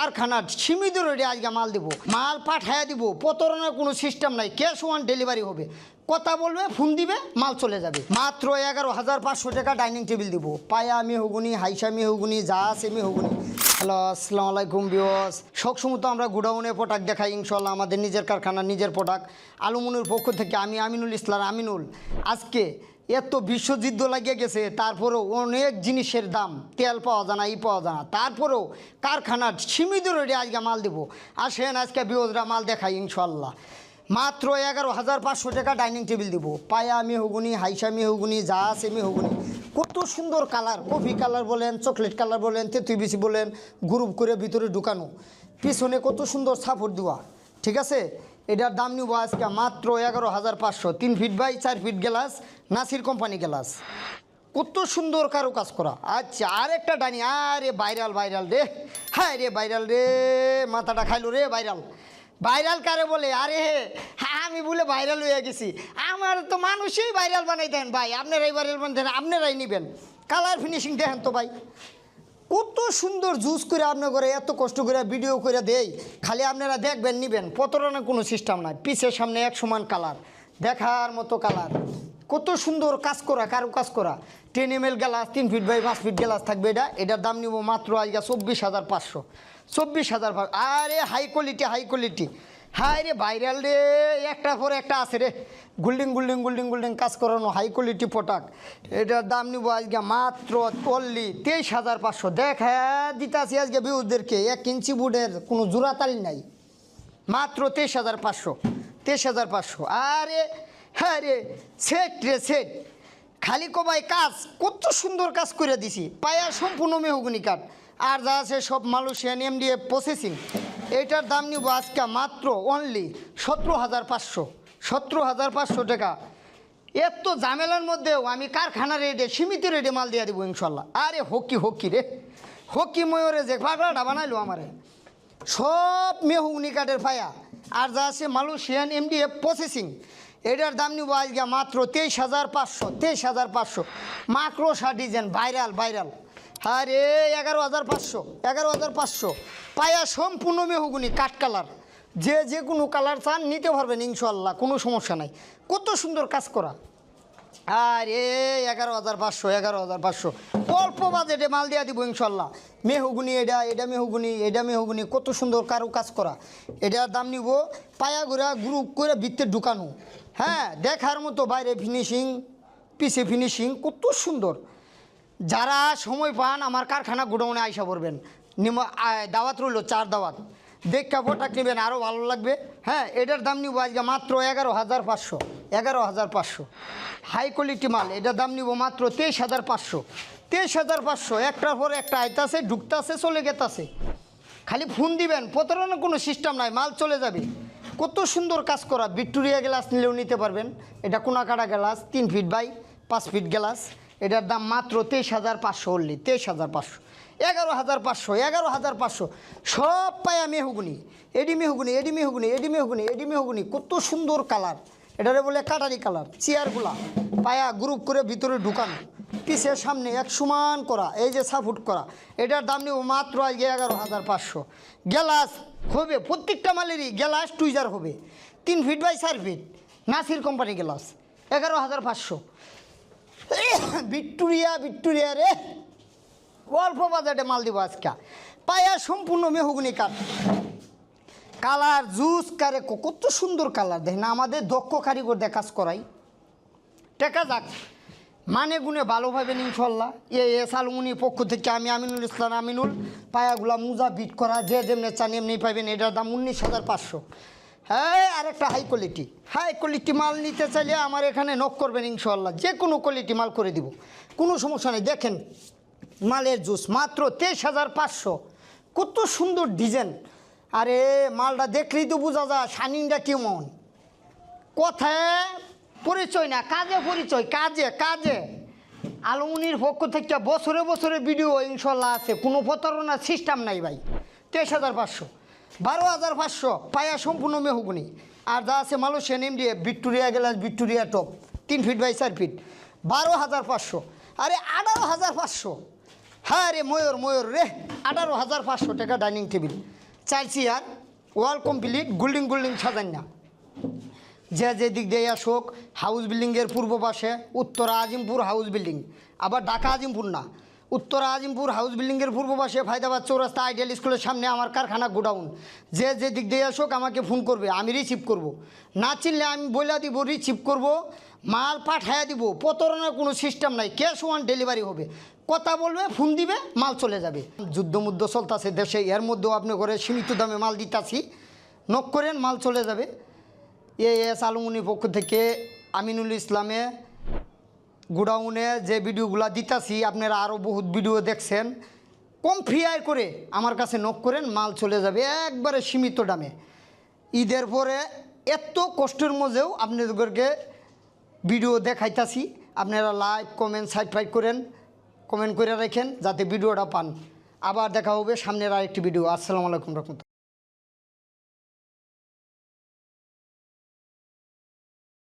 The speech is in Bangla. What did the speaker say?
কারখানা সীমিত রেটে আজকে মাল দিব, মাল পাঠাইয়া দিব, প্রতারণার কোনো সিস্টেম নাই, ক্যাশ অন ডেলিভারি হবে। কথা বলবে, ফোন দিবে, মাল চলে যাবে। মাত্র 11,500 টাকা ডাইনিং টেবিল দিব, পায়া মেহগুনি, হাইসা মেহগুনি, যা আছে মেহগুনি। হ্যালো, আসসালামু আলাইকুম ভিউয়ার্স। সবসময় তো আমরা গোডাউনে প্রোডাক্ট দেখাই, ইনশাল্লাহ আমাদের নিজের কারখানা, নিজের প্রোডাক্ট। আলুমনির পক্ষ থেকে আমি আমিনুল ইসলাম আমিনুল। আজকে এত বিশ্বযুদ্ধ লাগিয়ে গেছে, তারপরেও অনেক জিনিসের দাম, তেল পাওয়া যায় না, পাওয়া যায় না, তারপরেও কারখানার সীমিত রেটে আজকে মাল দেবো। আসেন আজকে ভিউয়ার্সরা মাল দেখাই ইনশাল্লাহ। মাত্র 11,500 টাকা ডাইনিং টেবিল দিব, পায়া মেহগুনি, হাইসা মেহগুনি, যা আছে মেহগুনি। কত সুন্দর কালার, কফি কালার বলেন, চকলেট কালার বলেন, তেঁতুল বিচি বলেন, গ্রুপ করে ভিতরে ঢুকানো, পিছনে কত সুন্দর সাপোর্ট দেওয়া। ঠিক আছে, এটার দাম নিব আজকে মাত্র 11,500। 3 feet by 4 feet glass, Nasir company glass. কত সুন্দর কারো কাজ করা। আচ্ছা, আরেকটা ডাইনি, আরে ভাইরাল ভাইরাল রে, হ্যাঁ রে ভাইরাল রে, মাথাটা খাইলো রে ভাইরাল। ভাইরাল কারে বলে? আরে হ্যাঁ, আমি বলে ভাইরাল হয়ে গেছি। আমার তো মানুষই ভাইরাল বানাই দেন ভাই, আপনারাই ভাইরাল বানাই, আপনারাই নেবেন। কালার ফিনিশিং দেখেন তো ভাই, কত সুন্দর জুস করে আপনার করে এত কষ্ট করে ভিডিও করে দেই, খালি আপনারা দেখবেন, নেবেন। প্রতারণার কোনো সিস্টেম নাই, পিছের সামনে এক সমান কালার, দেখার মতো কালার। কত সুন্দর কাজ করা, কারো কাজ করা। 10 ml glass, 3 feet by 5 feet glass থাকবে এটা। এটার দাম নিব মাত্র আজকে 24,500। 24,000। আরে high quality, high quality, high রে ভাইরাল রে, একটা পরে একটা আছে রে, গোল্ডিং গোল্ডিং গোল্ডিং গোল্ডিং কাজ করানো হাই কোয়ালিটি প্রোডাক্ট। এটার দাম নিব আজকে মাত্র 23,500। দেখা দিতে আছি আজকে ভিউজদেরকে 1 ইঞ্চি বুটের কোনো জোড়াতালি নাই, মাত্র 23,500। 23,500। আরে হ্যাঁ রে, সেট রে সেট, খালি কবাই কাজ, কত সুন্দর কাজ করে দিছি। পায়া সম্পূর্ণ মেহগুনি কাঠ, আর যা আছে সব মালয়েশিয়ান এমডিএফ প্রসেসিং। এইটার দাম নিব আজকে মাত্র অনলি 17,500। 17,500 টাকা। এত ঝামেলার মধ্যেও আমি কারখানা রেটে, সীমিত রেটে মাল দিয়ে দেবো ইনশাল্লাহ। আরে হকি হকি রে, হকি ময়ূরে যে পাগলাটা বানাইলো আমারে, সব মেহগুনি কাঠের পায়া, আর যা আছে মালয়েশিয়ান এমডিএফ প্রসেসিং। এটার দাম নিব আজকে মাত্র 23,500। 23,500। মাকড়সা ডিজাইন, ভাইরাল ভাইরাল। আরে 11,500। 11,500। পায়া সম্পূর্ণ মেহগুনি কাঠ কালার, যে কোনো কালার চান নিতে পারবেন ইনশাল্লাহ, কোনো সমস্যা নাই। কত সুন্দর কাজ করা। আরে 11,500। 11,500 অল্প বাজেটে মাল দিয়ে দিব ইনশাল্লাহ। মেহগুনি, এটা মেহগুনি, এটা মেহগুনি, কত সুন্দর কারো কাজ করা। এটার দাম নিব পায়া ঘোরা গ্রুপ করে ভিতরে ঢুকানো, হ্যাঁ, দেখার মতো। বাইরে ফিনিশিং, পিছে ফিনিশিং, কত সুন্দর। যারা সময় পান আমার কারখানা গোডাউনে আইসা পড়বেন, দাওয়াত রইল, 4 দাওয়াত, দেখা প্রোডাক্ট নেবেন, আরও ভালো লাগবে। হ্যাঁ, এটার দাম নিব আজকে মাত্র 11,500। 11,500। হাই কোয়ালিটি মাল, এটার দাম নিব মাত্র 23,500। 23,500। একটার পর একটা আইতাছে, ঢুকতাছে, চলে গেতাছে, খালি ফোন দিবেন, প্রতারণার কোনো সিস্টেম নাই, মাল চলে যাবে। কত সুন্দর কাজ করা। ভিক্টোরিয়া গ্লাস নিলেও নিতে পারবেন। এটা কোনাকাটা glass, 3 feet by 5 feet glass. এটার দাম মাত্র 23,500 অনলি। 23,500। 11,500। 11,500। সব পায়া মেহগুনি, এডি মেহগুনি, এডি মেহগুনি, এডি মেহগুনি, এডি মেহগুনি, কত সুন্দর কালার। এটারে বলে কাটারি কালার। চেয়ারগুলা পায়া গ্রুপ করে ভিতরে ঢুকানো, পিছের সামনে এক সমান করা, এই যে সাপোর্ট করা। এটার দাম নিব মাত্র আজকে 11,500। গ্লাস হবে প্রত্যেকটা মালেরই, গ্লাস টুইজার হবে, 3 feet by 4 feet, Nasir company glass. 11,500। Victoria, Victoria রে, অল্প বাজেটে মাল দিব আজকে। পায়া সম্পূর্ণ মেহগুনি কাঠ, কালার জুস কারে, কত সুন্দর কালার দেখেন। আমাদের দক্ষ কারিগর দিয়ে কাজ করাই, টেকা যাক, মানে গুনে ভালোভাবে ইনশাল্লাহ। এস আলুমনির পক্ষ থেকে আমি আমিনুল ইসলাম আমিনুল। পায়াগুলা মুজা বিট করা, যে যেমনি চান এমনি পাইবেন। এটার দাম 19,500। হ্যাঁ, আরেকটা হাই কোয়ালিটি, হাই কোয়ালিটি মাল নিতে চাইলে আমার এখানে নক করবেন ইনশাল্লাহ, যে কোনো কোয়ালিটি মাল করে দিব, কোনো সমস্যা নেই। দেখেন মালের জুস, মাত্র 23,500। কত সুন্দর ডিজাইন। আরে মালটা দেখলেই তো বোঝা যায় শাইনিংটা কেমন। কথায় পরিচয় না, কাজে পরিচয়, কাজে কাজে। আলুমনির পক্ষ থেকে বছরে বছরে ভিডিও ইনশাল্লাহ আছে, কোনো প্রতারণার সিস্টেম নাই ভাই। 23,500। 12,500। পায়া সম্পূর্ণ মেহগুনি, আর যা আছে Malaysian MDF, Victoria glass, Victoria top, 3 feet by 4 feet. 12,500। আরে 18,500। হ্যাঁ রে ময়ূর রে 18,500 টাকা dining table, 4 chair, wall complete, গোল্ডিং সাজান না। যে দিক দিয়ে আসুক, হাউস বিল্ডিংয়ের পূর্ব পাশে উত্তরা আজিমপুর হাউস বিল্ডিং, আবার ঢাকা আজিমপুর না, উত্তরা আজিমপুর হাউস বিল্ডিংয়ের পূর্ব পাশে ফায়দাবাদ চৌরাস্তা আইডিয়াল স্কুলের সামনে আমার কারখানা গোডাউন। যে দিক দিয়ে আসুক আমাকে ফোন করবে, আমি রিসিভ করব। না চিনলে আমি বলে দিব, রিসিভ করব, মাল পাঠাইয়া দিব। প্রতারণার কোনো সিস্টেম নাই, ক্যাশ অন ডেলিভারি হবে। কথা বলবে, ফোন দিবে, মাল চলে যাবে। যুদ্ধ চলতেছে দেশে, এর মধ্যেও আপনি করে সীমিত দামে মাল দিতাছি, নক করেন, মাল চলে যাবে। এস আলমুনির পক্ষ থেকে আমিনুল ইসলামে গোডাউনে যে ভিডিওগুলো দিতাছি, আপনারা আরও বহুত ভিডিও দেখছেন। কম ফ্রিয়ার করে আমার কাছে নক করেন, মাল চলে যাবে একবারে সীমিত দামে। ঈদের পরে এত কষ্টের মধ্যেও আপনাদেরকে ভিডিও দেখাইতাছি। আপনারা লাইক কমেন্ট সাবস্ক্রাইব করেন, কমেন্ট করে রাখেন যাতে ভিডিওটা পান। আবার দেখা হবে সামনের আরেকটি ভিডিও। আসসালামু আলাইকুম রহমতুল্লাহ।